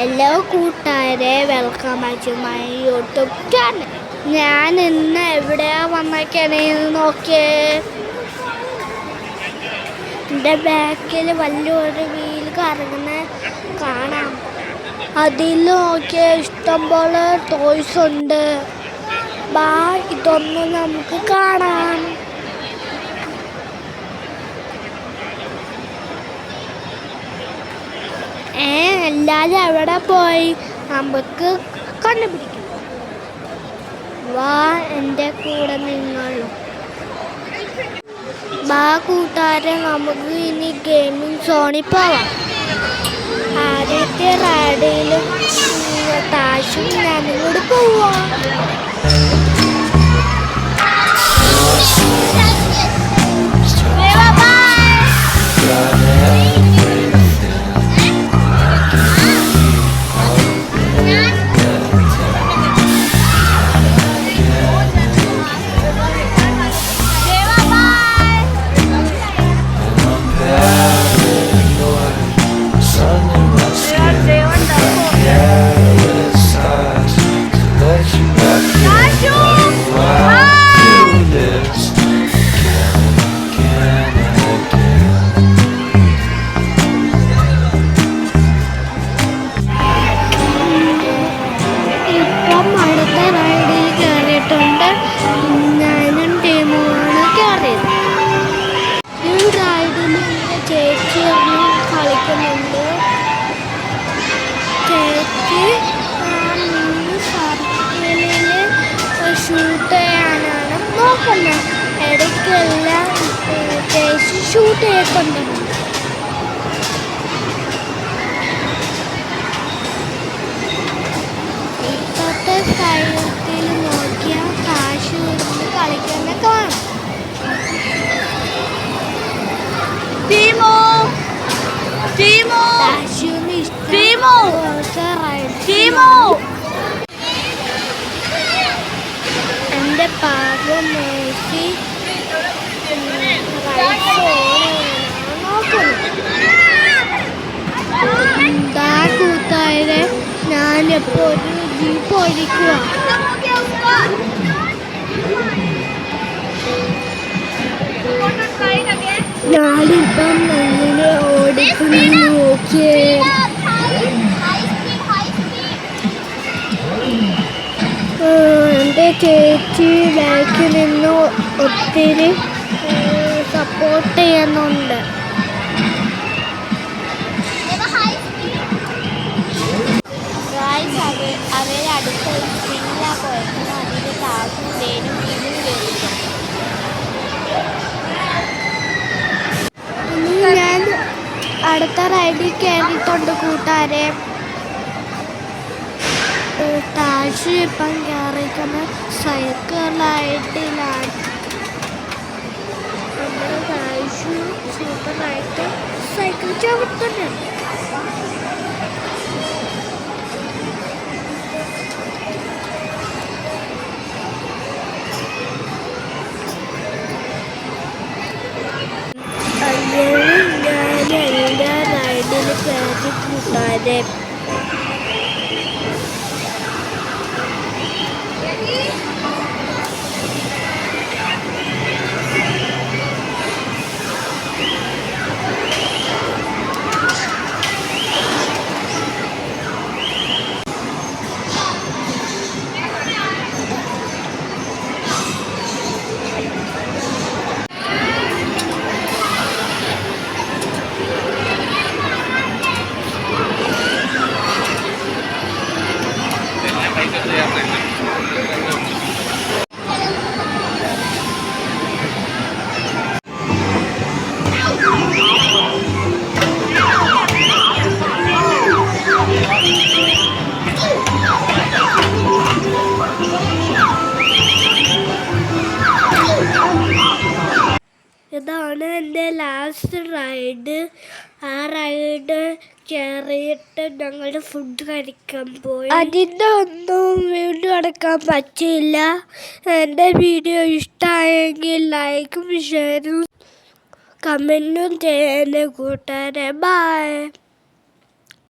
Hello കൂട്ടുകാരെ, welcome back to my YouTube channel. ഞാൻ ഇന്ന് എവിടെയാണ് വന്നേക്കണേന്ന് നോക്കിയേ. എൻ്റെ ബാക്കിൽ വലിയൊരു വീൽ കറങ്ങുന്ന കാണാം. അതിൽ നോക്കിയ ഇഷ്ടംപോലെ ടോയ്സ് ഉണ്ട്. ബാ, ഇതൊന്നും നമുക്ക് കാണാം. എല്ലാവരും എവിടെ പോയി? നമുക്ക് കണ്ടുപിടിക്കും. വാ, എൻ്റെ കൂടെ നിങ്ങളും. വാ കൂട്ടുകാരെ, നമുക്ക് ഇനി ഗെയിമിംഗ് സോണിൽ പോവാം. ആദ്യത്തെ റൈഡിൽ താശും ഞാനും കൂടി പോവാം. കളിക്കുന്നുണ്ട്. ചേച്ചി സർക്കിളിൽ ഷൂട്ട് ചെയ്യാനാണ് നോക്കുന്നത്. ഇടയ്ക്കെല്ലാം ചേച്ചി ഷൂട്ട് ചെയ്തിട്ടുണ്ട്. ഇപ്പോഴത്തെ സ്ഥലത്തിൽ നോക്കിയാൽ കാശ് കൊടുത്ത് കളിക്കുന്ന കാണാം. എൻ്റെ പാകം നോക്കി എന്താ കൂട്ടാരെ, ഞാനിപ്പോൾ ഒരു ജീപ്പ് ഓടിക്കുക. ഞാനിപ്പം എങ്ങനെ ഓടിക്കുന്നു നോക്കിയേ. എൻ്റെ ചേച്ചി ബാക്കിൽ നിന്ന് ഒത്തിരി സപ്പോർട്ട് ചെയ്യുന്നുണ്ട്. അവരടുത്ത സ്പ്രിങ്ങിലാണ് പോയപ്പോൾ അതിൻ്റെ താഴ്ച തേനും വീടും കയറിയിട്ടുണ്ട്. ഞാൻ അടുത്ത റൈഡിൽ കയറിയിട്ടുണ്ട് കൂട്ടുകാരെ. താഴ്ച ഇപ്പം കയറിക്കുന്ന സൈക്കിളായിട്ടിലാണ്. നമ്മുടെ താഴ്ച സൂപ്പറായിട്ട് സൈക്കിൾ ചവിട്ടുന്നുണ്ട്. ഞാൻ എൻ്റെ റൈഡിൽ കയറി കൂട്ടാതെ. ഇതാണ് എൻ്റെ ലാസ്റ്റ് റൈഡ്. ആ റൈഡ് കയറിയിട്ട് ഞങ്ങൾ ഫുഡ് കഴിക്കാൻ പോയി. അതിൻ്റെ ഒന്നും വീഡിയോ എടുക്കാൻ പറ്റില്ല. എൻ്റെ വീഡിയോ ഇഷ്ടമായെങ്കിൽ ലൈക്കും ഷെയറും കമൻറ്റും ചെയ്യാൻ കൂട്ടുകാരെ. ബൈ.